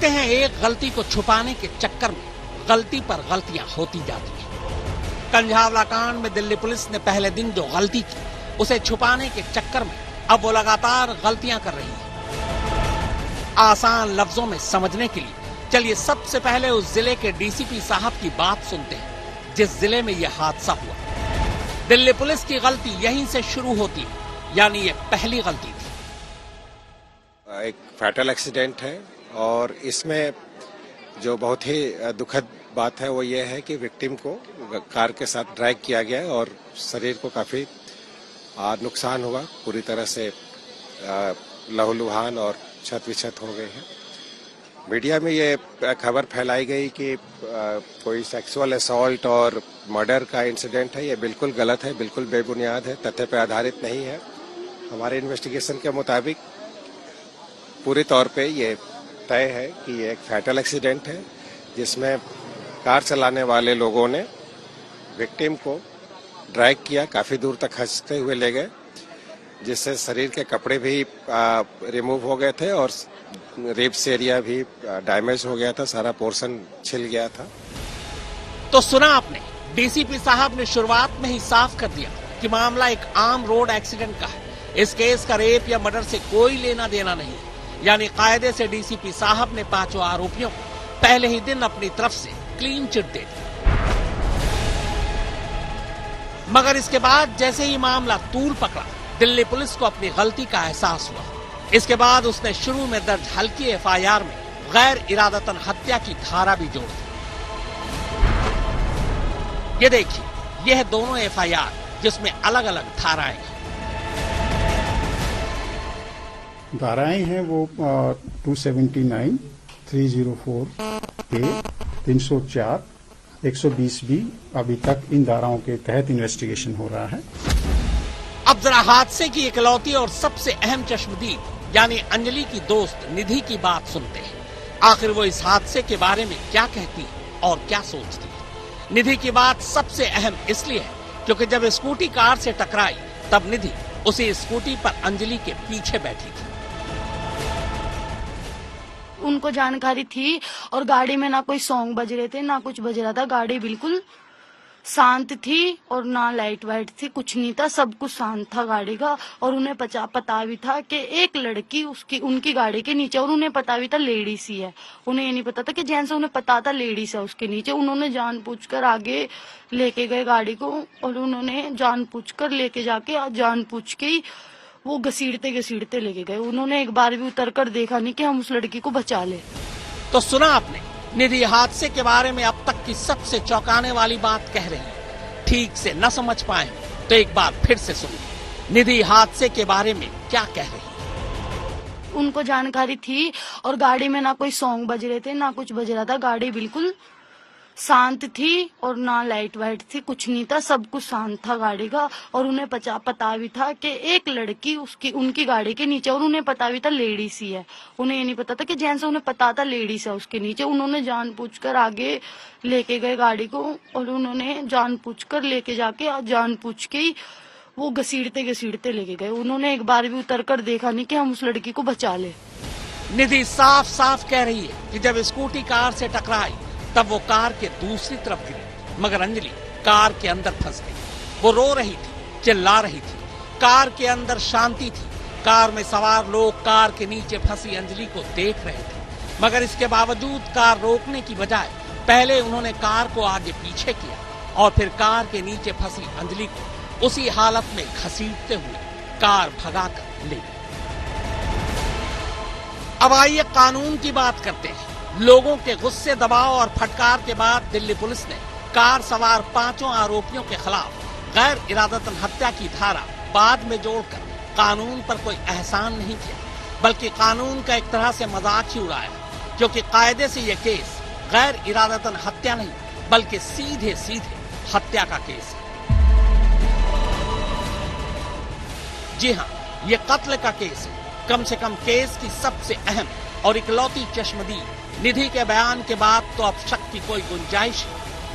कहते हैं एक गलती को छुपाने के चक्कर में गलती पर गलतियां होती जाती हैं। कंझावला कांड में दिल्ली पुलिस ने पहले दिन जो गलती की उसे छुपाने के चक्कर में अब वो लगातार गलतियां कर रही है। आसान लफ्जों में समझने के लिए चलिए सबसे पहले उस जिले के डीसीपी साहब की बात सुनते हैं जिस जिले में यह हादसा हुआ। दिल्ली पुलिस की गलती यहीं से शुरू होती है, यानी ये पहली गलती थी। एक फैटल एक्सीडेंट है और इसमें जो बहुत ही दुखद बात है वो ये है कि विक्टिम को कार के साथ ड्रैग किया गया और शरीर को काफी नुकसान हुआ, पूरी तरह से लहूलुहान और क्षत विक्षत हो गए हैं। मीडिया में ये खबर फैलाई गई कि कोई सेक्सुअल असॉल्ट और मर्डर का इंसिडेंट है। ये बिल्कुल गलत है, बिल्कुल बेबुनियाद है, तथ्य पर आधारित नहीं है। हमारे इन्वेस्टिगेशन के मुताबिक पूरे तौर पे ये तय है कि ये एक फैटल एक्सीडेंट है जिसमें कार चलाने वाले लोगों ने विक्टिम को ड्रैग किया, काफी दूर तक खींचते हुए ले गए, जिससे शरीर के कपड़े भी रिमूव हो गए थे और रिब्स एरिया भी डैमेज हो गया था, सारा पोर्शन छिल गया था। तो सुना आपने, डीसीपी साहब ने शुरुआत में ही साफ कर दिया कि मामला एक आम रोड एक्सीडेंट का है। इस केस का रेप या मर्डर से कोई लेना देना नहीं है। यानी कायदे से डीसीपी साहब ने पांचों आरोपियों को पहले ही दिन अपनी तरफ से क्लीन चिट दे दी। मगर इसके बाद जैसे ही मामला तूल पकड़ा, दिल्ली पुलिस को अपनी गलती का एहसास हुआ। इसके बाद उसने शुरू में दर्ज हल्की एफआईआर में गैर इरादतन हत्या की धारा भी जोड़ दी। ये देखिए, यह है दोनों एफआईआर जिसमें अलग अलग धाराएं हैं। धाराएं हैं वो 279, 304 ए, 304, 120 बी। अभी तक इन धाराओं के तहत इन्वेस्टिगेशन हो रहा है। अब जरा हादसे की इकलौती और सबसे अहम चश्मदीद यानी अंजलि की दोस्त निधि की बात सुनते हैं। आखिर वो इस हादसे के बारे में क्या कहती है और क्या सोचती है। निधि की बात सबसे अहम इसलिए है क्योंकि जब स्कूटी कार से टकराई तब निधि उसी स्कूटी पर अंजलि के पीछे बैठी थी। उनको जानकारी थी और गाड़ी में ना कोई सॉन्ग बज रहे थे ना कुछ बज रहा था। गाड़ी बिल्कुल शांत थी और ना लाइट वाइट थी, कुछ नहीं था, सब कुछ शांत था गाड़ी का। और उन्हें पता भी था कि एक लड़की उनकी गाड़ी के नीचे, और उन्हें पता भी था लेडीज ही है। उन्हें ये नहीं पता था कि जेंट्स, उन्हें पता था लेडीज है उसके नीचे। उन्होंने जानबूझकर आगे लेके गए गाड़ी को और उन्होंने जानबूझकर लेके जाके जानबूझ के ही वो घसीटते लेके गए। उन्होंने एक बार भी उतर कर देखा नहीं कि हम उस लड़की को बचा ले। तो सुना आपने, निधि हादसे के बारे में अब तक की सबसे चौंकाने वाली बात कह रही है। ठीक से न समझ पाए तो एक बार फिर से सुनिए निधि हादसे के बारे में क्या कह रही है। उनको जानकारी थी और गाड़ी में ना कोई सॉन्ग बज रहे थे ना कुछ बज रहा था। गाड़ी बिल्कुल शांत थी और ना लाइट वाइट थी, कुछ नहीं था, सब कुछ शांत था गाड़ी का। और उन्हें पता भी था कि एक लड़की उनकी गाड़ी के नीचे, और उन्हें पता भी था लेडीज ही है। उन्हें ये नहीं पता था कि जेंट्स, उन्हें पता था लेडीज है उसके नीचे। उन्होंने जानबूझकर आगे लेके गए गाड़ी को और उन्होंने जानबूझकर लेके जाके जानबूझ के ही वो घसीटते लेके गए। उन्होंने एक बार भी उतर कर देखा नहीं कि हम उस लड़की को बचा ले। निधि साफ साफ कह रही है कि जब स्कूटी कार से टकराई तब वो कार के दूसरी तरफ गिरी, मगर अंजलि कार के अंदर फंस गई। वो रो रही थी, चिल्ला रही थी। कार के अंदर शांति थी। कार में सवार लोग कार के नीचे फंसी अंजलि को देख रहे थे, मगर इसके बावजूद कार रोकने की बजाय पहले उन्होंने कार को आगे पीछे किया और फिर कार के नीचे फंसी अंजलि को उसी हालत में घसीटते हुए कार भगाकर ले गई। अब आइए कानून की बात करते हैं। लोगों के गुस्से, दबाव और फटकार के बाद दिल्ली पुलिस ने कार सवार पांचों आरोपियों के खिलाफ गैर इरादतन हत्या की धारा बाद में जोड़कर कानून पर कोई एहसान नहीं किया, बल्कि कानून का एक तरह से मजाक ही उड़ाया, क्योंकि कायदे से यह केस गैर इरादतन हत्या नहीं बल्कि सीधे हत्या का केस है। जी हाँ, ये कत्ल का केस है। कम से कम केस की सबसे अहम और इकलौती चश्मदीद निधि के बयान के बाद तो अब शक की कोई गुंजाइश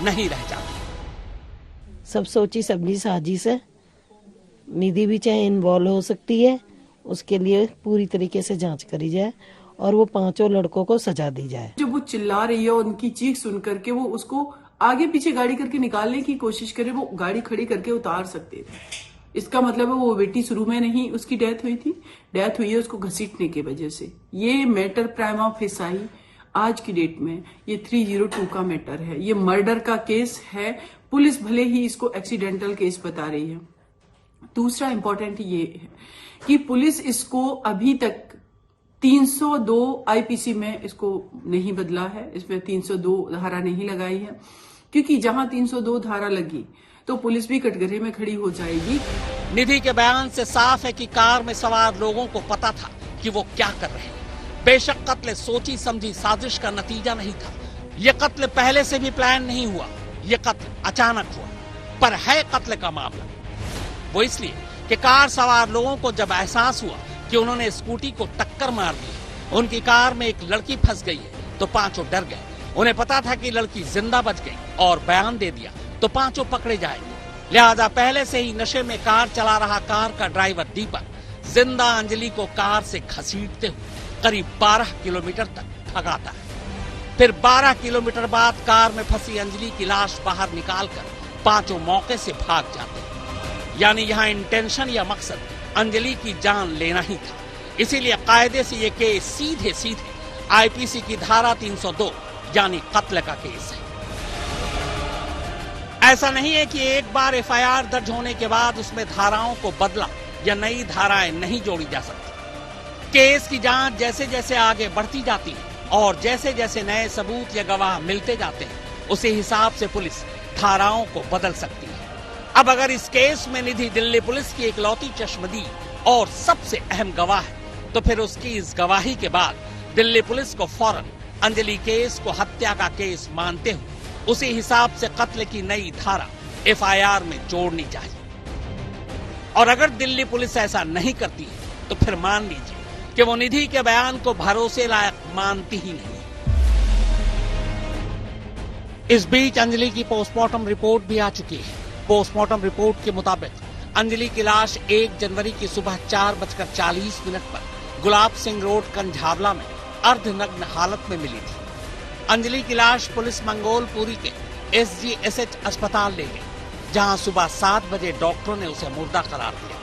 नहीं रह जाती। सब सोची सबनी साजिश है। निधि भी चाहे इन्वॉल्व हो सकती है, उसके लिए पूरी तरीके से जांच करी जाए और वो 5 लड़कों को सजा दी जाए। जब वो चिल्ला रही है और उनकी चीख सुन करके वो उसको आगे पीछे गाड़ी करके निकालने की कोशिश करे, वो गाड़ी खड़ी करके उतार सकते थे। इसका मतलब है वो बेटी शुरू में नहीं उसकी डेथ हुई थी, डेथ हुई है उसको घसीटने की वजह से। ये मैटर प्राइमा फेसाई आज की डेट में ये 302 का मैटर है, ये मर्डर का केस है। पुलिस भले ही इसको एक्सीडेंटल केस बता रही है। दूसरा इंपॉर्टेंट ये है कि पुलिस इसको अभी तक 302 आईपीसी में इसको नहीं बदला है, इसमें 302 धारा नहीं लगाई है, क्योंकि जहां 302 धारा लगी तो पुलिस भी कटघरे में खड़ी हो जाएगी। निधि के बयान से साफ है कि कार में सवार लोगों को पता था कि वो क्या कर रहे हैं। बेशक कत्ल सोची समझी साजिश का नतीजा नहीं था, ये कत्ल पहले से भी प्लान नहीं हुआ, ये कत्ल अचानक हुआ। पर है कत्ल का मामला वो इसलिए कि कार सवार लोगों को जब एहसास हुआ कि उन्होंने स्कूटी को टक्कर मार दी, उनकी कार में एक लड़की फंस गई है, तो पांचों डर गए। उन्हें पता था कि लड़की जिंदा बच गई और बयान दे दिया तो पांचों पकड़े जाएंगे। लिहाजा पहले से ही नशे में कार चला रहा कार का ड्राइवर दीपक जिंदा अंजलि को कार से घसीटते हुए करीब 12 किलोमीटर तक भगाता है। फिर 12 किलोमीटर बाद कार में फंसी अंजलि की लाश बाहर निकालकर पांचों मौके से भाग जाते हैं। यानी यहाँ इंटेंशन या मकसद अंजलि की जान लेना ही था। इसीलिए कायदे से ये केस सीधे सीधे आईपीसी की धारा 302 यानी कत्ल का केस है। ऐसा नहीं है कि एक बार एफआईआर दर्ज होने के बाद उसमें धाराओं को बदला या नई धाराएं नहीं जोड़ी जा सकती। केस की जांच जैसे जैसे आगे बढ़ती जाती है और जैसे जैसे नए सबूत या गवाह मिलते जाते हैं, उसी हिसाब से पुलिस धाराओं को बदल सकती है। अब अगर इस केस में निधि दिल्ली पुलिस की इकलौती चश्मदीद और सबसे अहम गवाह है, तो फिर उसकी इस गवाही के बाद दिल्ली पुलिस को फौरन अंजलि केस को हत्या का केस मानते हुए उसी हिसाब से कत्ल की नई धारा एफआईआर में जोड़नी चाहिए। और अगर दिल्ली पुलिस ऐसा नहीं करती है तो फिर मान लीजिए कि वो निधि के बयान को भरोसे लायक मानती ही नहीं। इस बीच अंजलि की पोस्टमार्टम रिपोर्ट भी आ चुकी है। पोस्टमार्टम रिपोर्ट के मुताबिक अंजलि की लाश 1 जनवरी की सुबह 4:40 पर गुलाब सिंह रोड कंझावला में अर्धनग्न हालत में मिली थी। अंजलि की लाश पुलिस मंगोलपुरी के SGSH अस्पताल ले गई, जहां सुबह 7 बजे डॉक्टरों ने उसे मुर्दा करार दिया।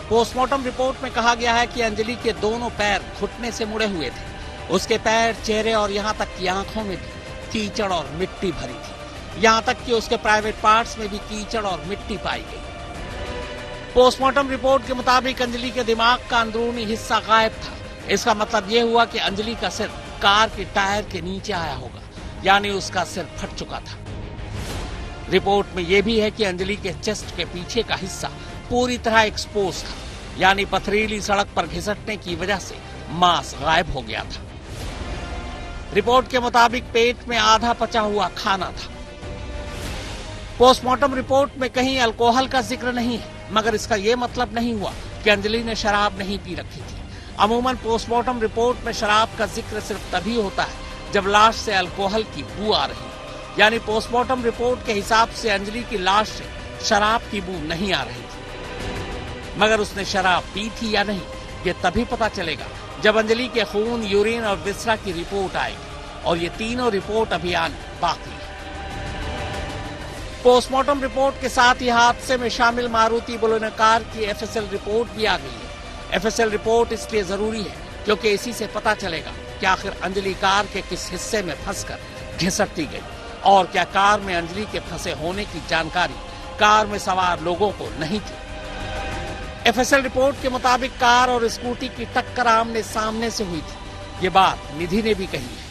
पोस्टमार्टम रिपोर्ट में कहा गया है कि अंजलि के दोनों पैर घुटने से मुड़े हुए थे। उसके पैर, चेहरे और यहां तक की आंखों में भी कीचड़ और मिट्टी भरी थी। यहां तक कि उसके प्राइवेट पार्ट्स में भी कीचड़ और मिट्टी पाई गई। पोस्टमार्टम रिपोर्ट के मुताबिक अंजलि के दिमाग का अंदरूनी हिस्सा गायब था। इसका मतलब यह हुआ कि अंजलि का सिर कार के टायर के नीचे आया होगा, यानी उसका सिर फट चुका था। रिपोर्ट में यह भी है कि अंजलि के चेस्ट के पीछे का हिस्सा पूरी तरह एक्सपोज था, यानी पथरीली सड़क पर घिसटने की वजह से मांस गायब हो गया था। रिपोर्ट के मुताबिक पेट में आधा पचा हुआ खाना था। पोस्टमार्टम रिपोर्ट में कहीं अल्कोहल का जिक्र नहीं है, मगर इसका यह मतलब नहीं हुआ कि अंजलि ने शराब नहीं पी रखी थी। अमूमन पोस्टमार्टम रिपोर्ट में शराब का जिक्र सिर्फ तभी होता है जब लाश से अल्कोहल की बू आ रही, यानी पोस्टमार्टम रिपोर्ट के हिसाब से अंजलि की लाश से शराब की बू नहीं आ रही थी। मगर उसने शराब पी थी या नहीं, ये तभी पता चलेगा जब अंजलि के खून, यूरिन और विसरा की रिपोर्ट आएगी, और ये तीनों रिपोर्ट अभी आनी बाकी है। पोस्टमार्टम रिपोर्ट के साथ ही हादसे में शामिल मारुति बोलेरो कार की FSL रिपोर्ट भी आ गई है। FSL रिपोर्ट इसलिए जरूरी है क्योंकि इसी से पता चलेगा कि आखिर अंजलि कार के किस हिस्से में फंसकर घिसटती गई, और क्या कार में अंजलि के फंसे होने की जानकारी कार में सवार लोगों को नहीं थी। FSL रिपोर्ट के मुताबिक कार और स्कूटी की टक्कर आमने सामने से हुई थी। ये बात निधि ने भी कही है।